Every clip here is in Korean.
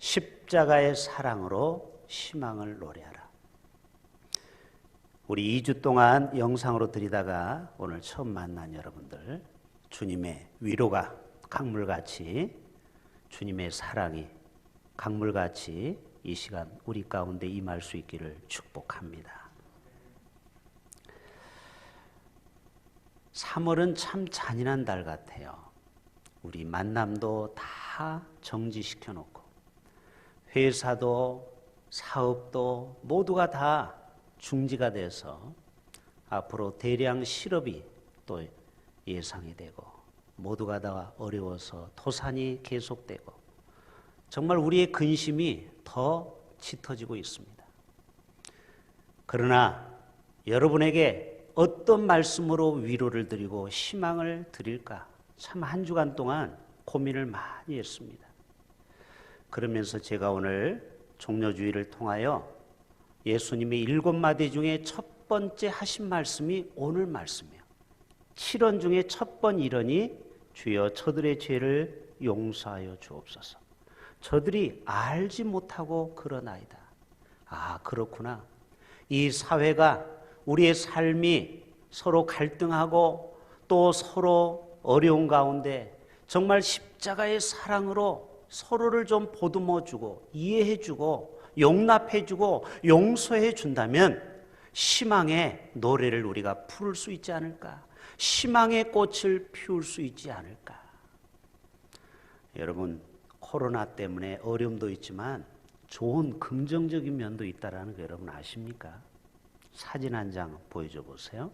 십자가의 사랑으로 희망을 노래하라. 우리 2주 동안 영상으로 드리다가 오늘 처음 만난 여러분들, 주님의 위로가 강물같이, 주님의 사랑이 강물같이 이 시간 우리 가운데 임할 수 있기를 축복합니다. 3월은 참 잔인한 달 같아요. 우리 만남도 다 정지시켜 놓고, 회사도 사업도 모두가 다 중지가 돼서 앞으로 대량 실업이 또 예상이 되고, 모두가 다 어려워서 토산이 계속되고, 정말 우리의 근심이 더 짙어지고 있습니다. 그러나 여러분에게 어떤 말씀으로 위로를 드리고 희망을 드릴까, 참 한 주간 동안 고민을 많이 했습니다. 그러면서 제가 오늘 종려주의를 통하여 예수님의 7마디 중에 첫 번째 하신 말씀이 오늘 말씀이에요. 7원 중에 첫 번 1원이 주여 저들의 죄를 용서하여 주옵소서. 저들이 알지 못하고 그러나이다. 아, 그렇구나. 이 사회가, 우리의 삶이 서로 갈등하고 또 서로 어려운 가운데 정말 십자가의 사랑으로 서로를 좀 보듬어주고 이해해주고 용납해주고 용서해준다면 희망의 노래를 우리가 부를 수 있지 않을까? 희망의 꽃을 피울 수 있지 않을까? 여러분, 코로나 때문에 어려움도 있지만 좋은 긍정적인 면도 있다는 거 여러분 아십니까? 사진 한 장 보여줘 보세요.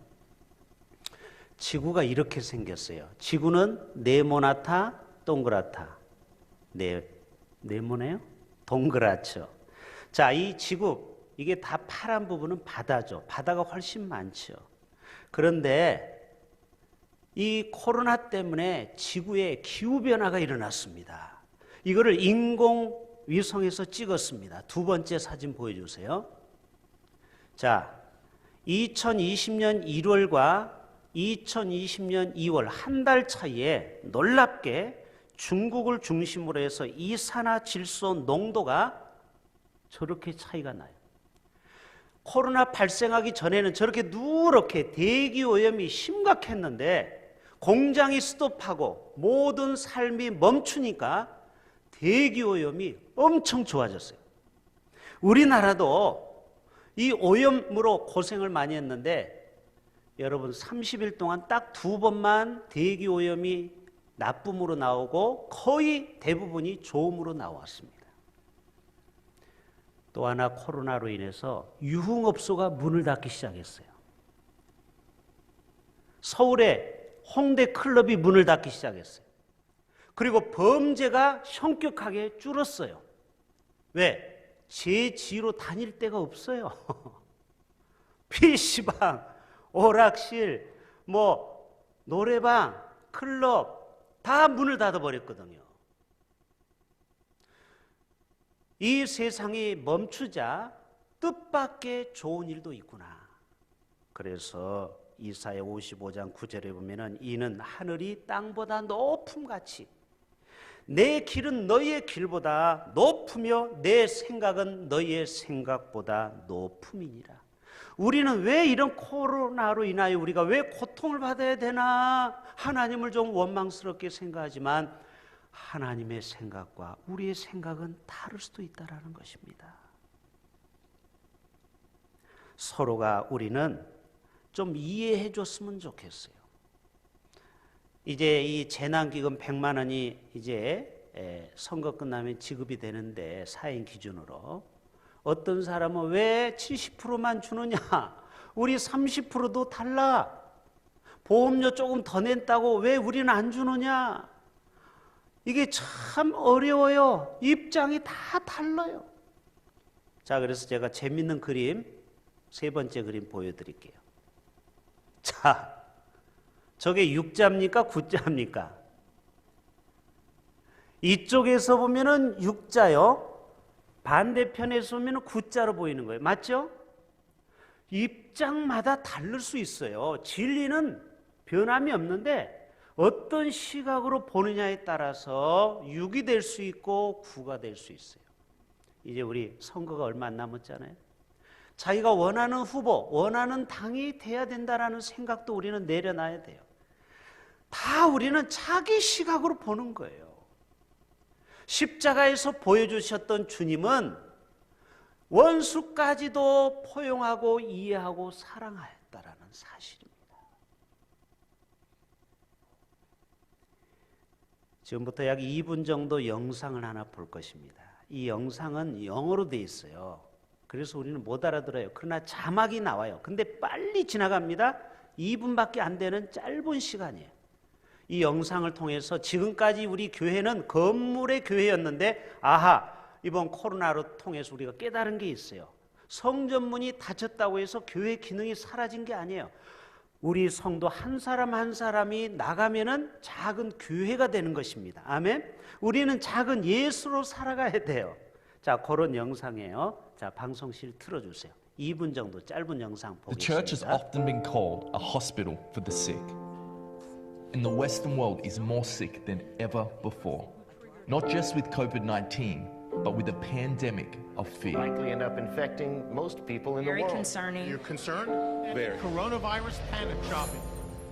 지구가 이렇게 생겼어요. 지구는 네모나타 동그랗다. 네모네요? 동그랗죠. 자, 이 지구, 이게 다 파란 부분은 바다죠. 바다가 훨씬 많죠. 그런데 이 코로나 때문에 지구에 기후변화가 일어났습니다. 이거를 인공위성에서 찍었습니다. 두 번째 사진 보여주세요. 자, 2020년 1월과 2020년 2월 한 달 차이에 놀랍게 중국을 중심으로 해서 이산화질소 농도가 저렇게 차이가 나요. 코로나 발생하기 전에는 저렇게 누렇게 대기오염이 심각했는데 공장이 스톱하고 모든 삶이 멈추니까 대기오염이 엄청 좋아졌어요. 우리나라도 이 오염으로 고생을 많이 했는데 여러분 30일 동안 딱 2번만 대기오염이 나쁨으로 나오고 거의 대부분이 좋음으로 나왔습니다. 또 하나 코로나로 인해서 유흥업소가 문을 닫기 시작했어요. 서울의 홍대 클럽이 문을 닫기 시작했어요. 그리고 범죄가 현격하게 줄었어요. 왜? 제 지로 다닐 데가 없어요. PC방, 오락실, 노래방, 클럽 다 문을 닫아버렸거든요. 이 세상이 멈추자 뜻밖의 좋은 일도 있구나. 그래서 이사야 55장 9절에 보면은 이는 하늘이 땅보다 높음같이 내 길은 너희의 길보다 높으며 내 생각은 너희의 생각보다 높음이니라. 우리는 왜 이런 코로나로 인하여 우리가 왜 고통을 받아야 되나 하나님을 좀 원망스럽게 생각하지만 하나님의 생각과 우리의 생각은 다를 수도 있다는 것입니다. 서로가 우리는 좀 이해해 줬으면 좋겠어요. 이제 이 재난기금 100만 원이 이제 선거 끝나면 지급이 되는데 4인 기준으로 어떤 사람은 왜 70%만 주느냐? 우리 30%도 달라. 보험료 조금 더 냈다고 왜 우리는 안 주느냐? 이게 참 어려워요. 입장이 다 달라요. 자, 그래서 제가 재밌는 그림, 세 번째 그림 보여드릴게요. 자, 저게 6자입니까? 9자입니까? 이쪽에서 보면은 6자요. 반대편에서 보면 9자로 보이는 거예요. 맞죠? 입장마다 다를 수 있어요. 진리는 변함이 없는데 어떤 시각으로 보느냐에 따라서 6이 될 수 있고 9가 될 수 있어요. 이제 우리 선거가 얼마 안 남았잖아요. 자기가 원하는 후보, 원하는 당이 돼야 된다라는 생각도 우리는 내려놔야 돼요. 다 우리는 자기 시각으로 보는 거예요. 십자가에서 보여주셨던 주님은 원수까지도 포용하고 이해하고 사랑하였다라는 사실입니다. 지금부터 약 2분 정도 영상을 하나 볼 것입니다. 이 영상은 영어로 돼 있어요. 그래서 우리는 못 알아들어요. 그러나 자막이 나와요. 근데 빨리 지나갑니다. 2분밖에 안 되는 짧은 시간이에요. 이 영상을 통해서 지금까지 우리 교회는 건물의 교회였는데 아하, 이번 코로나로 통해서 우리가 깨달은 게 있어요. 성전문이 닫혔다고 해서 교회 기능이 사라진 게 아니에요. 우리 성도 한 사람 한 사람이 나가면은 작은 교회가 되는 것입니다. 아멘. 우리는 작은 예수로 살아가야 돼요. 자, 그런 영상이에요. 자, 방송실 틀어주세요. 2분 정도 짧은 영상 보겠습니다. The church has often been called a hospital for the sick. And the Western world is more sick than ever before. Not just with COVID-19, but with a pandemic of fear. Likely end up infecting most people in the Very world. concerning. You're concerned? Very. Coronavirus panic shopping.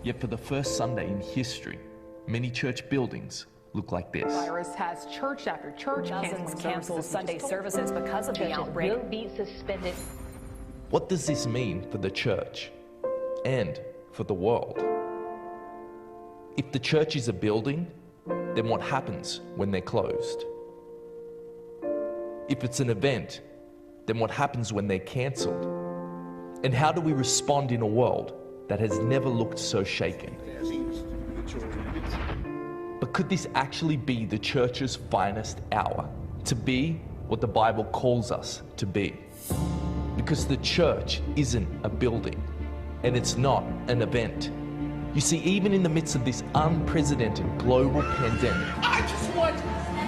Yet for the first Sunday in history, many church buildings look like this. Virus has church after church Dozens cancel Sunday services because of the outbreak. Will be suspended. What does this mean for the church and for the world? If the church is a building, then what happens when they're closed? If it's an event, then what happens when they're cancelled? And how do we respond in a world that has never looked so shaken? But could this actually be the church's finest hour? To be what the Bible calls us to be? Because the church isn't a building, and it's not an event. You see, even in the midst of this unprecedented global pandemic, I just want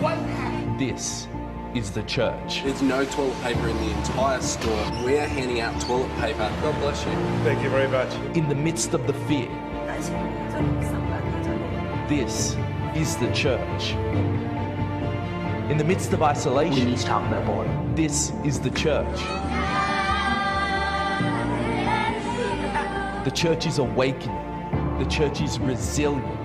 one pack. this is the church. There's no toilet paper in the entire store. We're handing out toilet paper. God bless you. Thank you very much. In the midst of the fear, this is the church. In the midst of isolation, this is the church. The church is awakening. The church is resilient.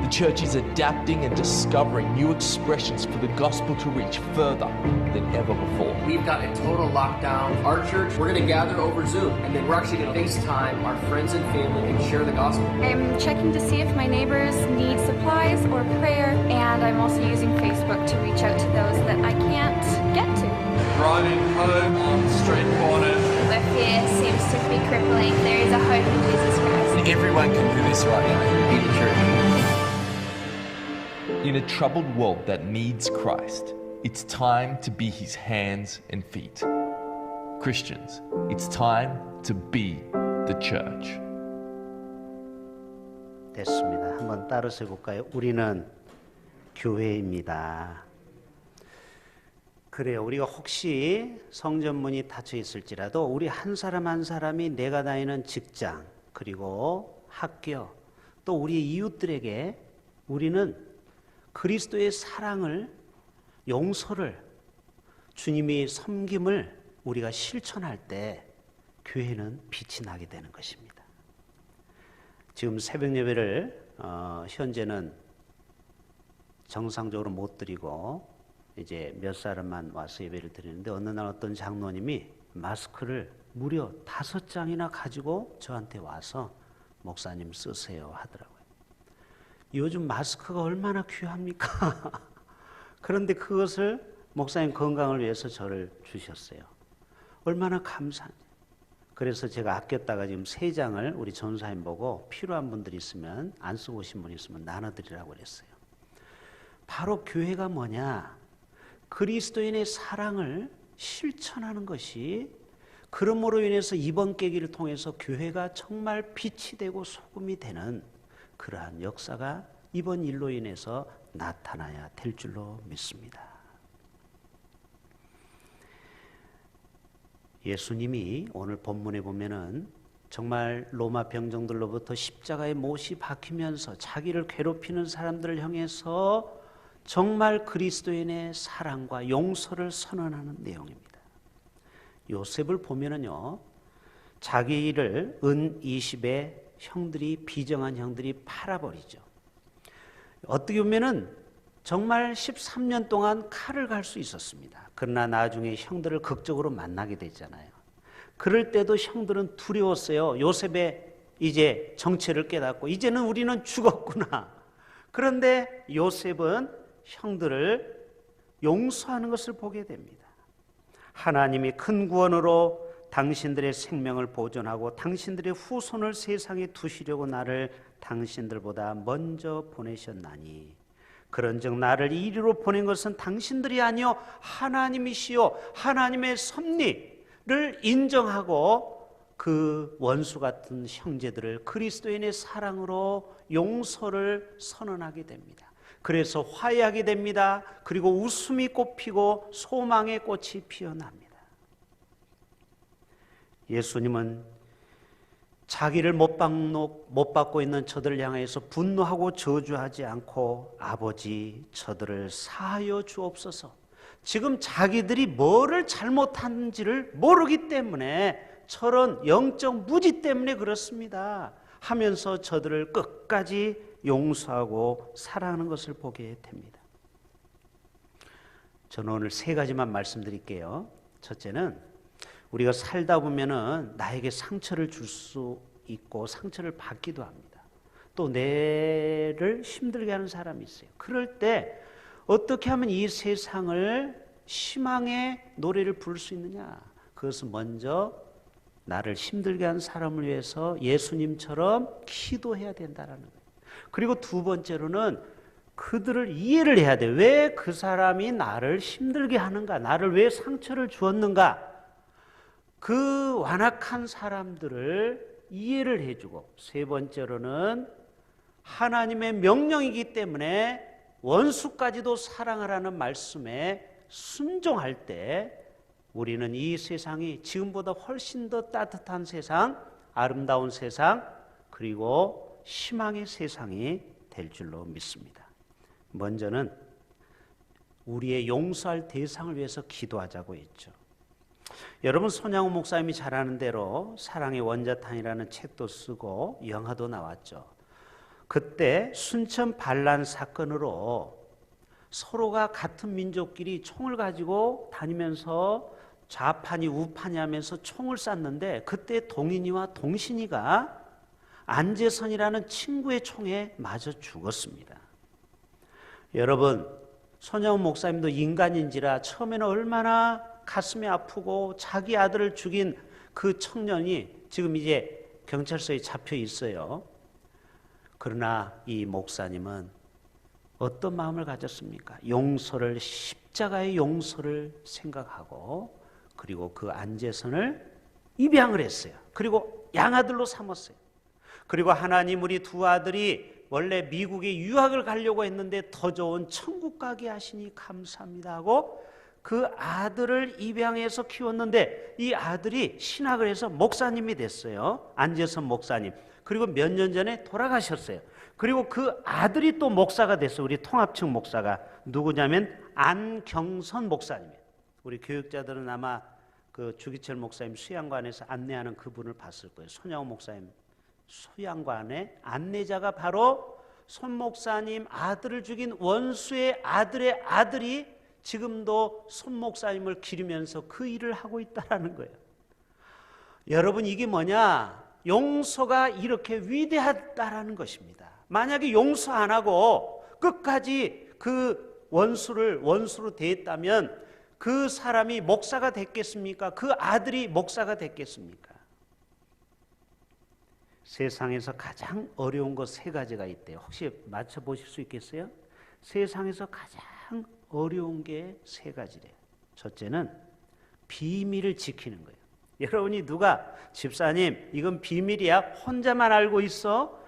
The church is adapting and discovering new expressions for the gospel to reach further than ever before. We've got a total lockdown. Our church, we're going to gather over Zoom, and then we're actually going to FaceTime our friends and family and share the gospel. I'm checking to see if my neighbors need supplies or prayer, and I'm also using Facebook to reach out to those that I can't get to. Driving home on street corners. The fear seems to be crippling. There is a hope in Jesus Christ. Everyone can do this right now in church. In a troubled world that needs Christ, it's time to be his hands and feet. Christians, it's time to be the church. 됐습니다. 한번 따라서 해볼까요? 우리는 교회입니다. 그래요. 우리가 혹시 성전문이 닫혀 있을지라도 우리 한 사람 한 사람이 내가 다니는 직장, 그리고 학교, 또 우리 이웃들에게 우리는 그리스도의 사랑을, 용서를, 주님이 섬김을 우리가 실천할 때 교회는 빛이 나게 되는 것입니다. 지금 새벽 예배를 현재는 정상적으로 못 드리고 이제 몇 사람만 와서 예배를 드리는데 어느 날 어떤 장로님이 마스크를 무려 5장이나 가지고 저한테 와서 목사님 쓰세요 하더라고요. 요즘 마스크가 얼마나 귀합니까? 그런데 그것을 목사님 건강을 위해서 저를 주셨어요. 얼마나 감사한지. 그래서 제가 아꼈다가 지금 3장을 우리 전사님 보고 필요한 분들이 있으면, 안 쓰고 오신 분 있으면 나눠드리라고 그랬어요. 바로 교회가 뭐냐? 그리스도인의 사랑을 실천하는 것이, 그러므로 인해서 이번 계기를 통해서 교회가 정말 빛이 되고 소금이 되는 그러한 역사가 이번 일로 인해서 나타나야 될 줄로 믿습니다. 예수님이 오늘 본문에 보면은 정말 로마 병정들로부터 십자가에 못이 박히면서 자기를 괴롭히는 사람들을 향해서 정말 그리스도인의 사랑과 용서를 선언하는 내용입니다. 요셉을 보면은요, 자기를 은 20에 형들이, 비정한 형들이 팔아버리죠. 어떻게 보면은 정말 13년 동안 칼을 갈 수 있었습니다. 그러나 나중에 형들을 극적으로 만나게 됐잖아요. 그럴 때도 형들은 두려웠어요. 요셉의 이제 정체를 깨닫고 이제는 우리는 죽었구나. 그런데 요셉은 형들을 용서하는 것을 보게 됩니다. 하나님이 큰 구원으로 당신들의 생명을 보존하고 당신들의 후손을 세상에 두시려고 나를 당신들보다 먼저 보내셨나니 그런즉 나를 이리로 보낸 것은 당신들이 아니요 하나님이시요 하나님의 섭리를 인정하고 그 원수 같은 형제들을 그리스도인의 사랑으로 용서를 선언하게 됩니다. 그래서 화해하게 됩니다. 그리고 웃음이 꽃피고 소망의 꽃이 피어납니다. 예수님은 자기를 못 받고 있는 저들을 향해서 분노하고 저주하지 않고 아버지 저들을 사하여 주옵소서. 지금 자기들이 뭐를 잘못한지를 모르기 때문에 저런 영적 무지 때문에 그렇습니다 하면서 저들을 끝까지 용서하고 사랑하는 것을 보게 됩니다. 저는 오늘 세 가지만 말씀드릴게요. 첫째는 우리가 살다 보면은 나에게 상처를 줄 수 있고 상처를 받기도 합니다. 또 내를 힘들게 하는 사람이 있어요. 그럴 때 어떻게 하면 이 세상을 희망의 노래를 부를 수 있느냐? 그것은 먼저 나를 힘들게 한 사람을 위해서 예수님처럼 기도해야 된다는 거예요. 그리고 두 번째로는 그들을 이해를 해야 돼요. 왜 그 사람이 나를 힘들게 하는가? 나를 왜 상처를 주었는가? 그 완악한 사람들을 이해를 해주고, 세 번째로는 하나님의 명령이기 때문에 원수까지도 사랑하라는 말씀에 순종할 때 우리는 이 세상이 지금보다 훨씬 더 따뜻한 세상, 아름다운 세상, 그리고 희망의 세상이 될 줄로 믿습니다. 먼저는 우리의 용서할 대상을 위해서 기도하자고 했죠. 여러분, 손양호 목사님이 잘 아는 대로 사랑의 원자탄이라는 책도 쓰고 영화도 나왔죠. 그때 순천 반란 사건으로 서로가 같은 민족끼리 총을 가지고 다니면서 좌판이 우판이 하면서 총을 쐈는데 그때 동인이와 동신이가 안재선이라는 친구의 총에 맞아 죽었습니다. 여러분, 손양호 목사님도 인간인지라 처음에는 얼마나 가슴이 아프고 자기 아들을 죽인 그 청년이 지금 이제 경찰서에 잡혀 있어요. 그러나 이 목사님은 어떤 마음을 가졌습니까? 용서를, 십자가의 용서를 생각하고 그리고 그 안재선을 입양을 했어요. 그리고 양아들로 삼았어요. 그리고 하나님, 우리 두 아들이 원래 미국에 유학을 가려고 했는데 더 좋은 천국 가게 하시니 감사합니다 하고 그 아들을 입양해서 키웠는데 이 아들이 신학을 해서 목사님이 됐어요. 안재선 목사님. 그리고 몇 년 전에 돌아가셨어요. 그리고 그 아들이 또 목사가 됐어요. 우리 통합청 목사가. 누구냐면 안경선 목사님이에요. 우리 교육자들은 아마 그 주기철 목사님 수양관에서 안내하는 그분을 봤을 거예요. 손양호 목사님 수양관의 안내자가 바로 손 목사님 아들을 죽인 원수의 아들의 아들이 지금도 손 목사님을 기리면서 그 일을 하고 있다는 거예요. 여러분, 이게 뭐냐? 용서가 이렇게 위대하다라는 것입니다. 만약에 용서 안 하고 끝까지 그 원수로 대했다면 그 사람이 목사가 됐겠습니까? 그 아들이 목사가 됐겠습니까? 세상에서 가장 어려운 것 세 가지가 있대요. 혹시 맞춰보실 수 있겠어요? 세상에서 가장 어려운 게 세 가지래요. 첫째는 비밀을 지키는 거예요. 여러분이 누가 집사님 이건 비밀이야 혼자만 알고 있어?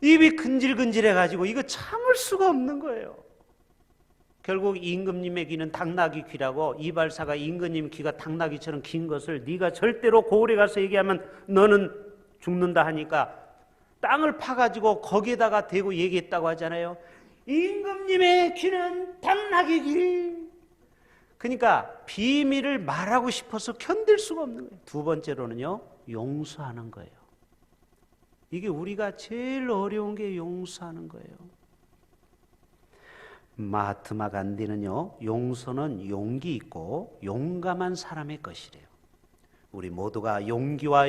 입이 근질근질해가지고 이거 참을 수가 없는 거예요. 결국 임금님의 귀는 당나귀 귀라고, 이발사가 임금님 귀가 당나귀처럼 긴 것을 네가 절대로 고을에 가서 얘기하면 너는 죽는다 하니까 땅을 파가지고 거기에다가 대고 얘기했다고 하잖아요. 임금님의 귀는 당나귀 귀. 그러니까 비밀을 말하고 싶어서 견딜 수가 없는 거예요. 두 번째로는요, 용서하는 거예요. 이게 우리가 제일 어려운 게 용서하는 거예요. 마하트마 간디는요, 용서는 용기 있고 용감한 사람의 것이래요. 우리 모두가 용기와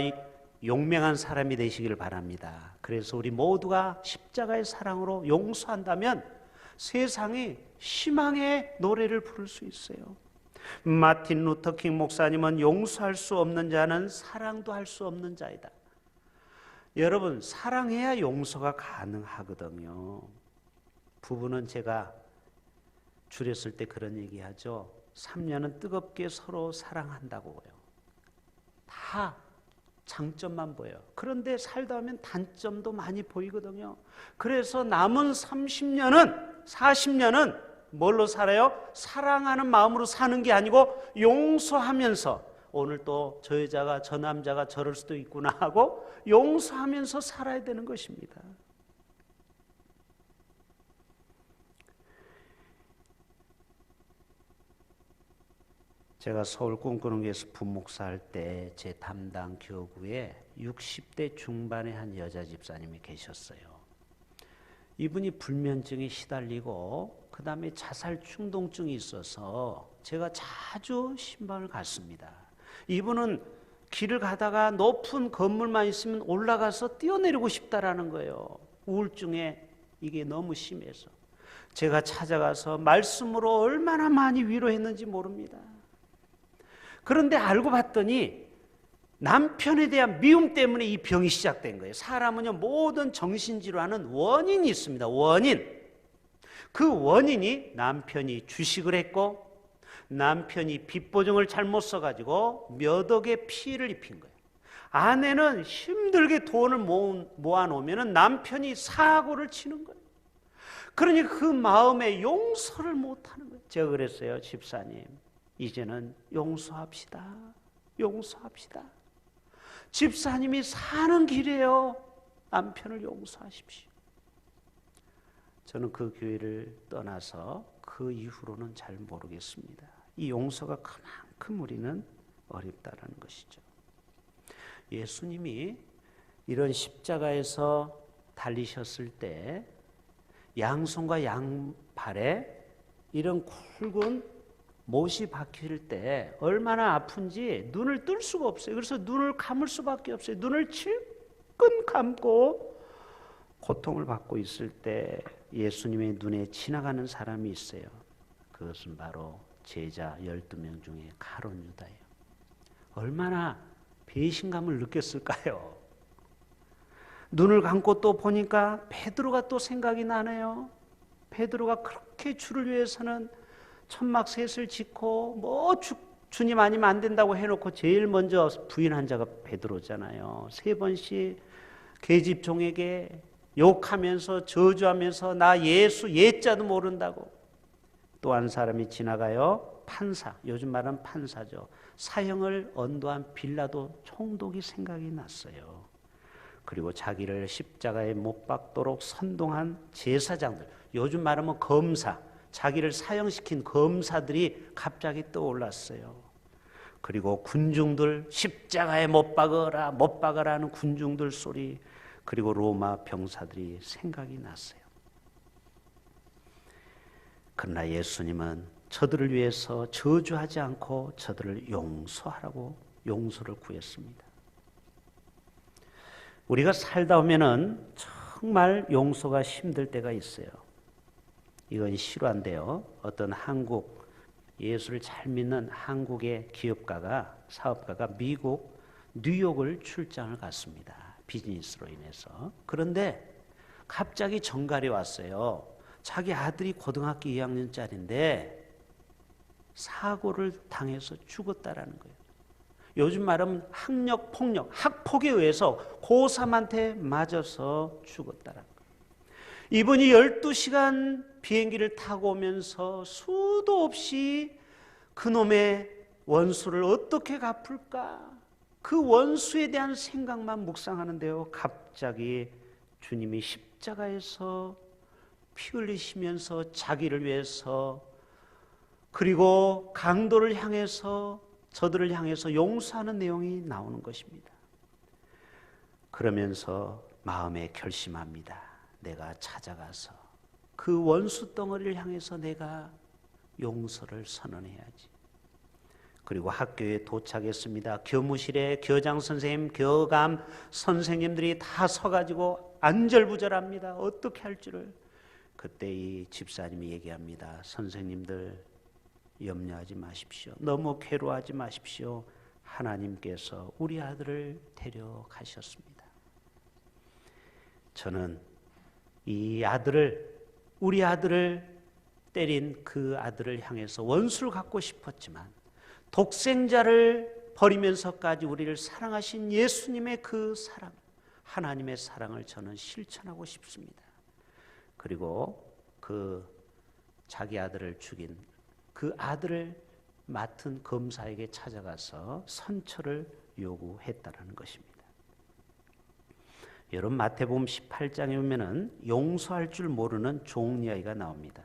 용맹한 사람이 되시기를 바랍니다. 그래서 우리 모두가 십자가의 사랑으로 용서한다면 세상에 희망의 노래를 부를 수 있어요. 마틴 루터 킹 목사님은 용서할 수 없는 자는 사랑도 할 수 없는 자이다. 여러분, 사랑해야 용서가 가능하거든요. 부부는 제가 줄였을 때 그런 얘기하죠. 3년은 뜨겁게 서로 사랑한다고요. 다 장점만 보여요. 그런데 살다 보면 단점도 많이 보이거든요. 그래서 남은 30년은 40년은 뭘로 살아요? 사랑하는 마음으로 사는 게 아니고 용서하면서, 오늘 또 저 여자가 저 남자가 저럴 수도 있구나 하고 용서하면서 살아야 되는 것입니다. 제가 서울 꿈꾸는 교회에서 부목사 할 때 제 담당 교구에 60대 중반의 한 여자 집사님이 계셨어요. 이분이 불면증에 시달리고 그 다음에 자살 충동증이 있어서 제가 자주 신방을 갔습니다. 이분은 길을 가다가 높은 건물만 있으면 올라가서 뛰어내리고 싶다라는 거예요. 우울증에 이게 너무 심해서. 제가 찾아가서 말씀으로 얼마나 많이 위로했는지 모릅니다. 그런데 알고 봤더니 남편에 대한 미움 때문에 이 병이 시작된 거예요. 사람은요, 모든 정신질환은 원인이 있습니다. 원인. 그 원인이 남편이 주식을 했고 남편이 빚보증을 잘못 써가지고 몇 억의 피해를 입힌 거예요. 아내는 힘들게 돈을 모아놓으면 남편이 사고를 치는 거예요. 그러니 그 마음에 용서를 못하는 거예요. 제가 그랬어요. 집사님, 이제는 용서합시다. 용서합시다. 집사님이 사는 길이에요. 남편을 용서하십시오. 저는 그 교회를 떠나서 그 이후로는 잘 모르겠습니다. 이 용서가 그만큼 우리는 어렵다라는 것이죠. 예수님이 이런 십자가에서 달리셨을 때 양손과 양발에 이런 굵은 못이 박힐 때 얼마나 아픈지 눈을 뜰 수가 없어요. 그래서 눈을 감을 수밖에 없어요. 눈을 질끈 감고 고통을 받고 있을 때 예수님의 눈에 지나가는 사람이 있어요. 그것은 바로 제자 12명 중에 가룟 유다예요. 얼마나 배신감을 느꼈을까요? 눈을 감고 또 보니까 베드로가 또 생각이 나네요. 베드로가 그렇게 주를 위해서는 천막 셋을 짓고 뭐 주님 아니면 안 된다고 해놓고 제일 먼저 부인한 자가 베드로잖아요. 3번씩 계집종에게 욕하면서 저주하면서 나 예수 예자도 모른다고. 또 한 사람이 지나가요. 판사, 요즘 말하는 판사죠. 사형을 언도한 빌라도 총독이 생각이 났어요. 그리고 자기를 십자가에 못 박도록 선동한 제사장들, 요즘 말하면 검사, 자기를 사형시킨 검사들이 갑자기 떠올랐어요. 그리고 군중들, 십자가에 못 박아라, 못 박아라 하는 군중들 소리, 그리고 로마 병사들이 생각이 났어요. 그러나 예수님은 저들을 위해서 저주하지 않고 저들을 용서하라고 용서를 구했습니다. 우리가 살다 보면은 정말 용서가 힘들 때가 있어요. 이건 실화인데요. 어떤 한국 예수를 잘 믿는 한국의 기업가가 사업가가 미국 뉴욕을 출장을 갔습니다. 비즈니스로 인해서. 그런데 갑자기 전갈이 왔어요. 자기 아들이 고등학교 2학년짜리인데 사고를 당해서 죽었다라는 거예요. 요즘 말하면 학력 폭력, 학폭에 의해서 고3한테 맞아서 죽었다라는 거예요. 이분이 12시간 비행기를 타고 오면서 수도 없이 그놈의 원수를 어떻게 갚을까? 그 원수에 대한 생각만 묵상하는데요. 갑자기 주님이 십자가에서 피 흘리시면서 자기를 위해서 그리고 강도를 향해서 저들을 향해서 용서하는 내용이 나오는 것입니다. 그러면서 마음에 결심합니다. 내가 찾아가서 그 원수 덩어리를 향해서 내가 용서를 선언해야지. 그리고 학교에 도착했습니다. 교무실에 교장 선생님, 교감 선생님들이 다 서가지고 안절부절합니다. 어떻게 할 줄을. 그때 이 집사님이 얘기합니다. 선생님들 염려하지 마십시오. 너무 괴로워하지 마십시오. 하나님께서 우리 아들을 데려가셨습니다. 저는 이 아들을, 우리 아들을 때린 그 아들을 향해서 원수를 갖고 싶었지만 독생자를 버리면서까지 우리를 사랑하신 예수님의 그 사랑, 하나님의 사랑을 저는 실천하고 싶습니다. 그리고 그 자기 아들을 죽인 그 아들을 맡은 검사에게 찾아가서 선처를 요구했다라는 것입니다. 여러분 마태복음 18장에 보면은 용서할 줄 모르는 종 이야기가 나옵니다.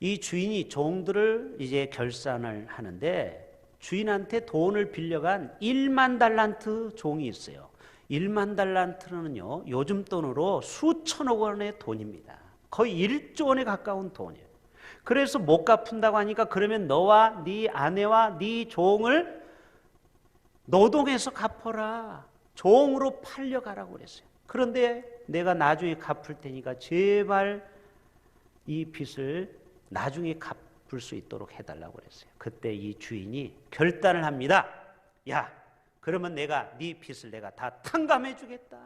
이 주인이 종들을 이제 결산을 하는데 주인한테 돈을 빌려간 1만 달란트 종이 있어요. 1만 달란트는요, 요즘 돈으로 수천억 원의 돈입니다. 거의 1조 원에 가까운 돈이에요. 그래서 못 갚는다고 하니까 그러면 너와 네 아내와 네 종을 노동해서 갚아라. 종으로 팔려가라고 그랬어요. 그런데 내가 나중에 갚을 테니까 제발 이 빚을 나중에 갚을 수 있도록 해달라고 그랬어요. 그때 이 주인이 결단을 합니다. 야, 그러면 내가 네 빚을 내가 다 탕감해 주겠다.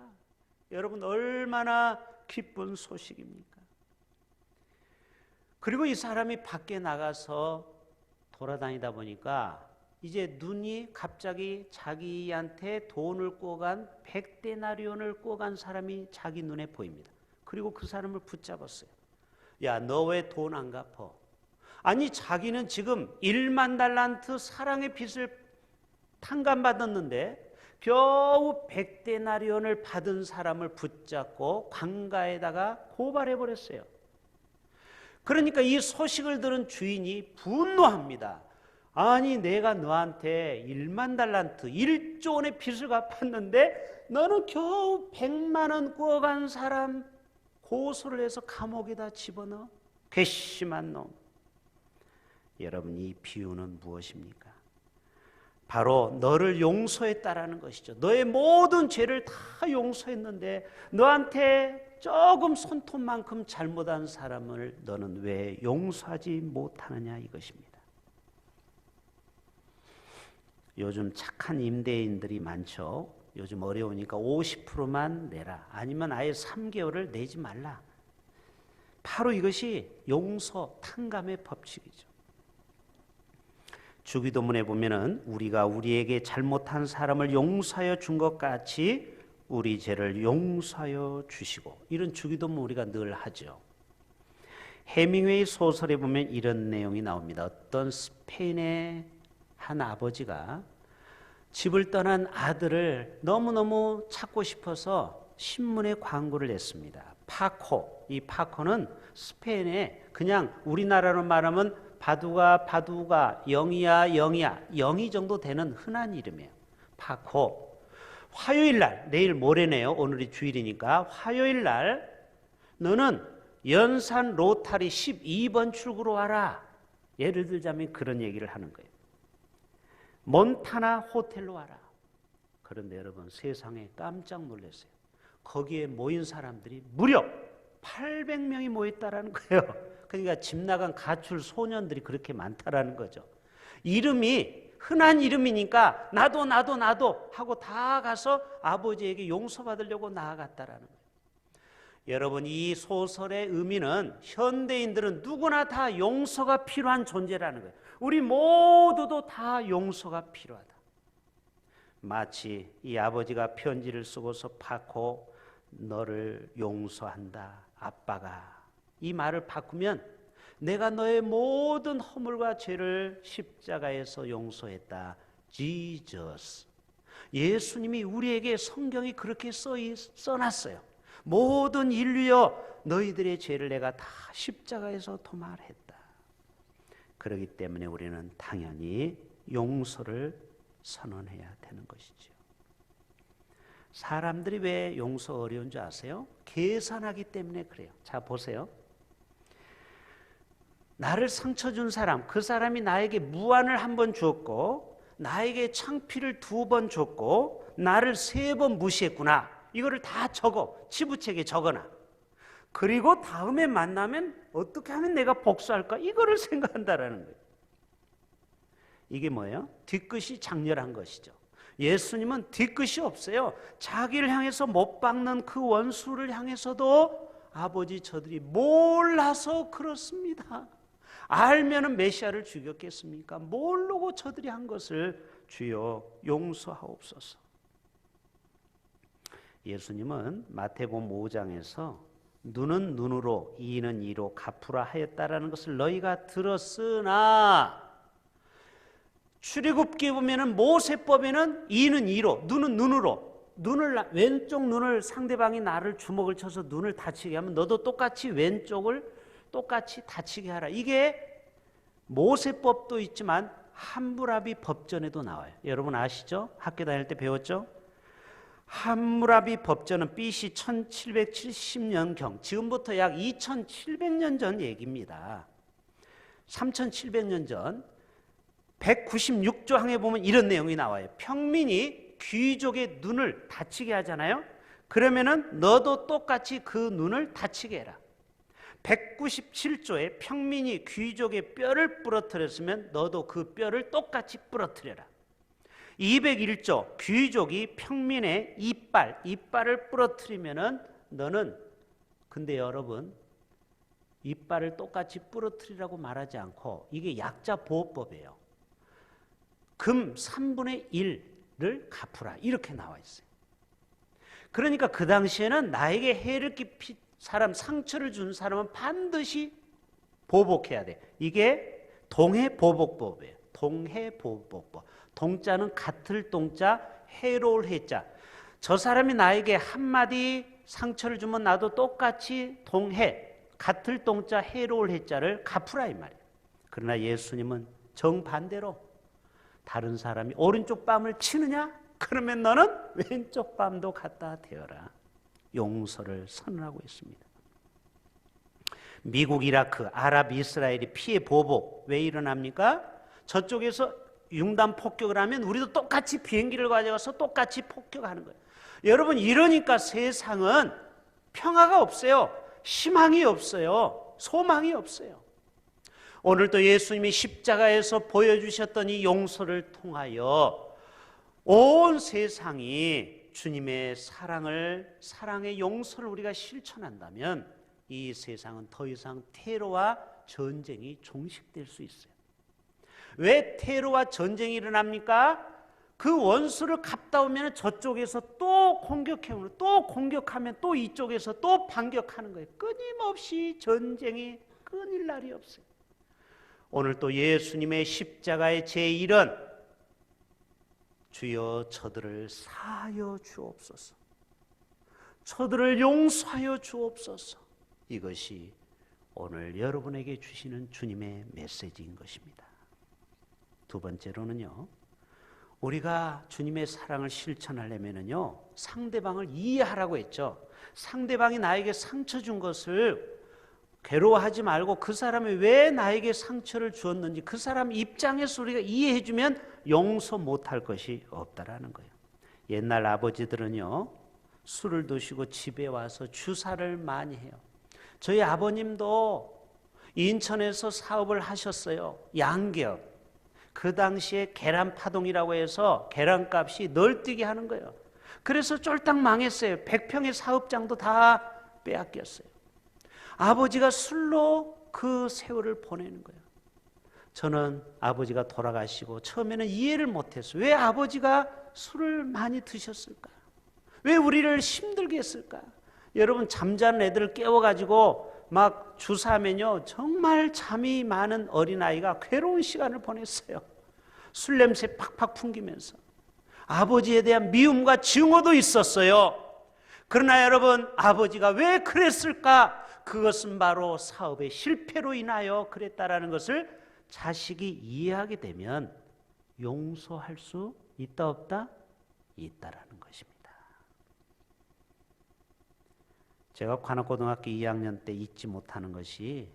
여러분 얼마나 기쁜 소식입니까? 그리고 이 사람이 밖에 나가서 돌아다니다 보니까 이제 눈이 갑자기 자기한테 돈을 꿔간 100데나리온을 꿔간 사람이 자기 눈에 보입니다. 그리고 그 사람을 붙잡았어요. 야, 너 왜 돈 안 갚어? 아니 자기는 지금 1만 달란트 사랑의 빚을 탕감받았는데 겨우 100데나리온을 받은 사람을 붙잡고 관가에다가 고발해버렸어요. 그러니까 이 소식을 들은 주인이 분노합니다. 아니 내가 너한테 1만 달란트 1조 원의 빚을 갚았는데 너는 겨우 100만 원 구워간 사람 고소를 해서 감옥에다 집어넣어? 괘씸한 놈. 여러분 이 비유는 무엇입니까? 바로 너를 용서했다라는 것이죠. 너의 모든 죄를 다 용서했는데 너한테 조금 손톱만큼 잘못한 사람을 너는 왜 용서하지 못하느냐 이것입니다. 요즘 착한 임대인들이 많죠. 요즘 어려우니까 50%만 내라. 아니면 아예 3개월을 내지 말라. 바로 이것이 용서 탕감의 법칙이죠. 주기도문에 보면은 우리가 우리에게 잘못한 사람을 용서하여 준 것 같이 우리 죄를 용서하여 주시고, 이런 주기도문 우리가 늘 하죠. 해밍웨이 소설에 보면 이런 내용이 나옵니다. 어떤 스페인의 한 아버지가 집을 떠난 아들을 너무너무 찾고 싶어서 신문에 광고를 냈습니다. 파코, 이 파코는 스페인에 그냥 우리나라로 말하면 바두가, 영이야, 영이 정도 되는 흔한 이름이에요. 파코. 화요일 날, 내일 모레네요. 오늘이 주일이니까 화요일 날 너는 연산 로타리 12번 출구로 와라. 예를 들자면 그런 얘기를 하는 거예요. 몬타나 호텔로 와라. 그런데 여러분 세상에 깜짝 놀랐어요. 거기에 모인 사람들이 무려 800명이 모였다라는 거예요. 그러니까 집 나간 가출 소년들이 그렇게 많다라는 거죠. 이름이 흔한 이름이니까 나도 하고 다 가서 아버지에게 용서받으려고 나아갔다라는 거예요. 여러분 이 소설의 의미는 현대인들은 누구나 다 용서가 필요한 존재라는 거예요. 우리 모두도 다 용서가 필요하다. 마치 이 아버지가 편지를 쓰고서 파코 너를 용서한다 아빠가, 이 말을 바꾸면 내가 너의 모든 허물과 죄를 십자가에서 용서했다. Jesus. 예수님이 우리에게 성경이 그렇게 써놨어요. 모든 인류여 너희들의 죄를 내가 다 십자가에서 도말했다. 그렇기 때문에 우리는 당연히 용서를 선언해야 되는 것이죠. 사람들이 왜 용서 어려운 줄 아세요? 계산하기 때문에 그래요. 자, 보세요. 나를 상처 준 사람, 그 사람이 나에게 무안을 한 번 주었고 나에게 창피를 2번 줬고 나를 3번 무시했구나. 이거를 다 적어, 치부책에 적어놔. 그리고 다음에 만나면 어떻게 하면 내가 복수할까? 이거를 생각한다라는 거예요. 이게 뭐예요? 뒤끝이 장렬한 것이죠. 예수님은 뒤끝이 없어요. 자기를 향해서 못 박는 그 원수를 향해서도 아버지 저들이 몰라서 그렇습니다. 알면은 메시아를 죽였겠습니까? 모르고 저들이 한 것을 주여 용서하옵소서. 예수님은 마태복음 5장에서 눈은 눈으로 이는 이로 갚으라 하였다라는 것을 너희가 들었으나 출애굽기에 보면은 모세법에는 이는 이로, 눈은 눈으로, 왼쪽 눈을 상대방이 나를 주먹을 쳐서 눈을 다치게 하면 너도 똑같이 왼쪽을 똑같이 다치게 하라. 이게 모세법도 있지만 함무라비 법전에도 나와요. 여러분 아시죠? 학교 다닐 때 배웠죠? 함무라비 법전은 BC 1770년경, 지금부터 약 2700년 전 얘기입니다. 3700년 전 196조 항에 보면 이런 내용이 나와요. 평민이 귀족의 눈을 다치게 하잖아요. 그러면은 너도 똑같이 그 눈을 다치게 해라. 197조에 평민이 귀족의 뼈를 부러뜨렸으면 너도 그 뼈를 똑같이 부러뜨려라. 201조 귀족이 평민의 이빨을 부러뜨리면은 너는, 근데 여러분 이빨을 똑같이 부러뜨리라고 말하지 않고 이게 약자 보호법이에요. 금 3분의 1을 갚으라 이렇게 나와 있어요. 그러니까 그 당시에는 나에게 해를 끼친 사람, 상처를 준 사람은 반드시 보복해야 돼. 이게 동해보복법이에요. 동해보복법. 동자는 같을 동자, 해로울 해자. 저 사람이 나에게 한마디 상처를 주면 나도 똑같이 동해, 같을 동자, 해로울 해자를 갚으라 이 말이에요. 그러나 예수님은 정반대로 다른 사람이 오른쪽 뺨을 치느냐? 그러면 너는 왼쪽 뺨도 갖다 대어라. 용서를 선언하고 있습니다. 미국, 이라크, 아랍, 이스라엘이 피해 보복 왜 일어납니까? 저쪽에서 융단 폭격을 하면 우리도 똑같이 비행기를 가져가서 똑같이 폭격하는 거예요. 여러분 이러니까 세상은 평화가 없어요. 희망이 없어요. 소망이 없어요. 오늘도 예수님이 십자가에서 보여주셨던 이 용서를 통하여 온 세상이 주님의 사랑의 용서를 우리가 실천한다면 이 세상은 더 이상 테러와 전쟁이 종식될 수 있어요. 왜 테러와 전쟁이 일어납니까? 그 원수를 갚다 오면 저쪽에서 또 공격해오는, 또 공격하면 또 이쪽에서 또 반격하는 거예요. 끊임없이 전쟁이 끊일 날이 없어요. 오늘 또 예수님의 십자가의 제1은 주여 저들을 사하여 주옵소서, 저들을 용서하여 주옵소서. 이것이 오늘 여러분에게 주시는 주님의 메시지인 것입니다. 두 번째로는요, 우리가 주님의 사랑을 실천하려면요 상대방을 이해하라고 했죠. 상대방이 나에게 상처 준 것을 괴로워하지 말고 그 사람이 왜 나에게 상처를 주었는지 그 사람 입장에서 우리가 이해해주면 용서 못할 것이 없다라는 거예요. 옛날 아버지들은요 술을 드시고 집에 와서 주사를 많이 해요. 저희 아버님도 인천에서 사업을 하셨어요. 양계업. 그 당시에 계란파동이라고 해서 계란값이 널뛰게 하는 거예요. 그래서 쫄딱 망했어요. 100평의 사업장도 다 빼앗겼어요. 아버지가 술로 그 세월을 보내는 거예요. 저는 아버지가 돌아가시고 처음에는 이해를 못했어요. 왜 아버지가 술을 많이 드셨을까? 왜 우리를 힘들게 했을까? 여러분 잠자는 애들을 깨워가지고 막 주사하면요 정말 잠이 많은 어린아이가 괴로운 시간을 보냈어요. 술 냄새 팍팍 풍기면서 아버지에 대한 미움과 증오도 있었어요. 그러나 여러분, 아버지가 왜 그랬을까? 그것은 바로 사업의 실패로 인하여 그랬다라는 것을 자식이 이해하게 되면 용서할 수 있다 없다? 있다라는 것입니다. 제가 관악고등학교 2학년 때 잊지 못하는 것이,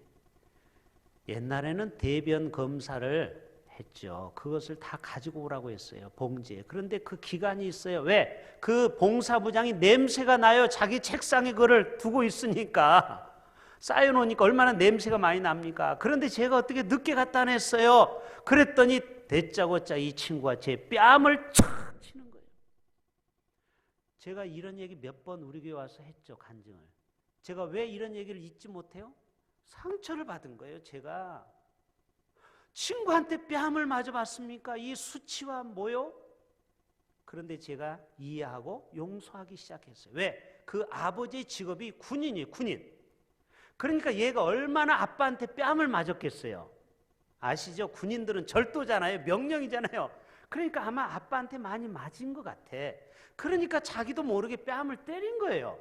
옛날에는 대변 검사를 했죠. 그것을 다 가지고 오라고 했어요, 봉지에. 그런데 그 기간이 있어요. 왜? 그 봉사부장이 냄새가 나요. 자기 책상에 그걸 두고 있으니까. 쌓여놓으니까 얼마나 냄새가 많이 납니까? 그런데 제가 어떻게 늦게 갖다 냈어요. 그랬더니 대짜고짜 이 친구가 제 뺨을 촥 치는 거예요. 제가 이런 얘기 몇 번 우리 교회 와서 했죠, 간증을. 제가 왜 이런 얘기를 잊지 못해요? 상처를 받은 거예요, 제가. 친구한테 뺨을 맞아봤습니까? 이 수치와 뭐요? 그런데 제가 이해하고 용서하기 시작했어요. 왜? 그 아버지의 직업이 군인이에요, 군인. 그러니까 얘가 얼마나 아빠한테 뺨을 맞았겠어요. 아시죠? 군인들은 절도잖아요, 명령이잖아요. 그러니까 아마 아빠한테 많이 맞은 것 같아. 그러니까 자기도 모르게 뺨을 때린 거예요.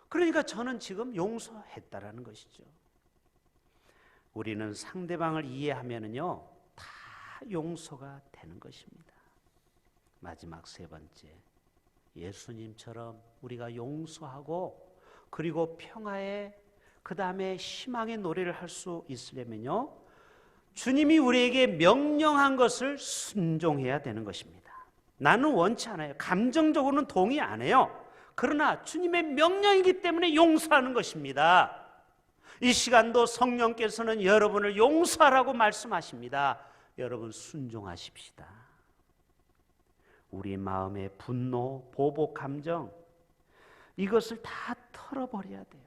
그러니까 저는 지금 용서했다라는 것이죠. 우리는 상대방을 이해하면은요, 다 용서가 되는 것입니다. 마지막 세 번째, 예수님처럼 우리가 용서하고 그리고 평화의 그 다음에 희망의 노래를 할 수 있으려면요, 주님이 우리에게 명령한 것을 순종해야 되는 것입니다. 나는 원치 않아요. 감정적으로는 동의 안 해요. 그러나 주님의 명령이기 때문에 용서하는 것입니다. 이 시간도 성령께서는 여러분을 용서하라고 말씀하십니다. 여러분, 순종하십시다. 우리 마음의 분노, 보복 감정, 이것을 다 털어버려야 돼요.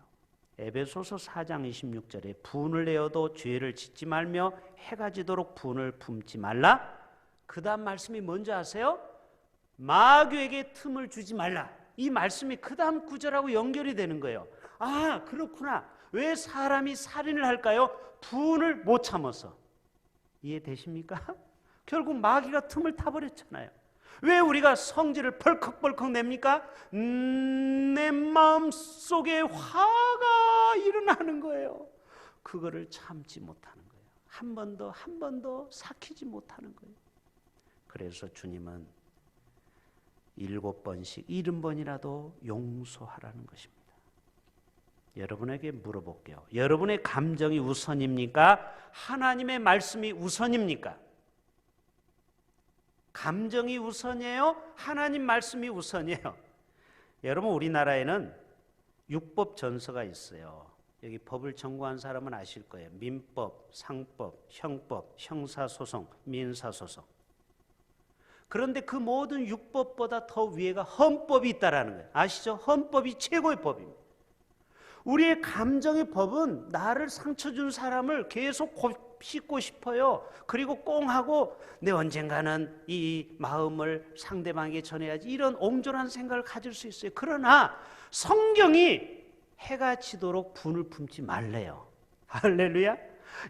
에베소서 4장 26절에 분을 내어도 죄를 짓지 말며 해가 지도록 분을 품지 말라. 그 다음 말씀이 뭔지 아세요? 마귀에게 틈을 주지 말라. 이 말씀이 그 다음 구절하고 연결이 되는 거예요. 아, 그렇구나. 왜 사람이 살인을 할까요? 분을 못 참아서. 이해되십니까? 결국 마귀가 틈을 타버렸잖아요. 왜 우리가 성질을 벌컥벌컥 냅니까? 내 마음속에 화가 일어나는 거예요. 그거를 참지 못하는 거예요. 한 번 더 삭히지 못하는 거예요. 그래서 주님은 7번씩 70번이라도 용서하라는 것입니다. 여러분에게 물어볼게요. 여러분의 감정이 우선입니까? 하나님의 말씀이 우선입니까? 감정이 우선이에요? 하나님 말씀이 우선이에요? 여러분, 우리나라에는 율법 전서가 있어요. 여기 법을 전공한 사람은 아실 거예요. 민법, 상법, 형법, 형사소송, 민사소송. 그런데 그 모든 율법보다 더 위에가 헌법이 있다라는 거예요. 아시죠? 헌법이 최고의 법입니다. 우리의 감정의 법은 나를 상처 준 사람을 계속 곱씹고 싶어요. 그리고 꽁하고 내 언젠가는 이 마음을 상대방에게 전해야지, 이런 옹졸한 생각을 가질 수 있어요. 그러나 성경이 해가 지도록 분을 품지 말래요. 할렐루야.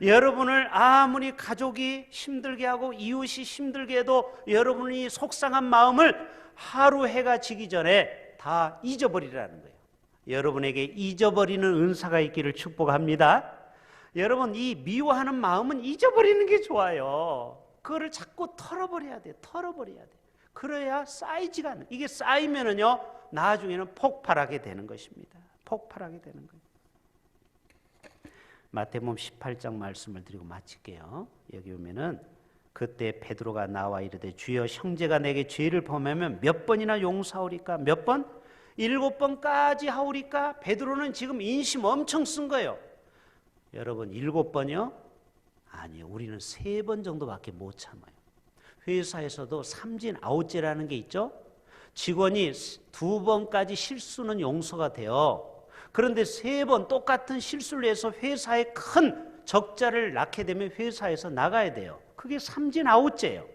여러분을 아무리 가족이 힘들게 하고 이웃이 힘들게 해도 여러분이 속상한 마음을 하루 해가 지기 전에 다 잊어버리라는 거예요. 여러분에게 잊어버리는 은사가 있기를 축복합니다. 여러분, 이 미워하는 마음은 잊어버리는 게 좋아요. 그거를 자꾸 털어버려야 돼. 털어버려야 돼. 그래야 쌓이지가 않아요. 이게 쌓이면은요, 나중에는 폭발하게 되는 것입니다. 폭발하게 되는 거예요. 마태복음 18장 말씀을 드리고 마칠게요. 여기 오면은 그때 베드로가 나와 이르되 주여, 형제가 내게 죄를 범하면 몇 번이나 용서하오리까? 몇 번? 7번까지 하오리까? 베드로는 지금 인심 엄청 쓴 거예요. 여러분, 7번이요? 아니요, 우리는 3번 정도밖에 못 참아요. 회사에서도 삼진 아웃제라는 게 있죠. 직원이 2번까지 실수는 용서가 돼요. 그런데 3번 똑같은 실수를 해서 회사에 큰 적자를 낳게 되면 회사에서 나가야 돼요. 그게 삼진 아웃제예요.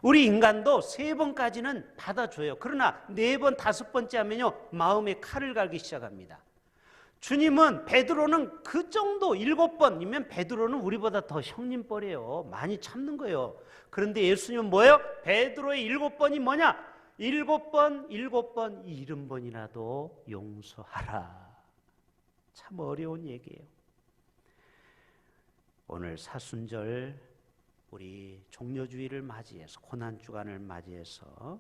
우리 인간도 3번까지는 받아줘요. 그러나 4번, 5번째 하면요, 마음에 칼을 갈기 시작합니다. 주님은, 베드로는 그 정도 7번이면 베드로는 우리보다 더 형님뻘이에요. 많이 참는 거예요. 그런데 예수님은 뭐예요? 베드로의 7번이 뭐냐? 7번, 7번, 70번이라도 용서하라. 참 어려운 얘기예요. 오늘 사순절 우리 종려주의를 맞이해서 고난주간을 맞이해서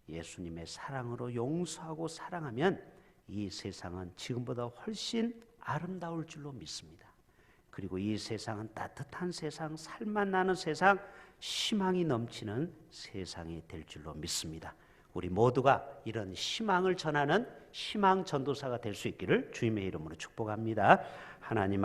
예수님의 사랑으로 용서하고 사랑하면 이 세상은 지금보다 훨씬 아름다울 줄로 믿습니다. 그리고 이 세상은 따뜻한 세상, 살만 나는 세상, 희망이 넘치는 세상이 될 줄로 믿습니다. 우리 모두가 이런 희망을 전하는 희망 전도사가 될 수 있기를 주님의 이름으로 축복합니다. 하나님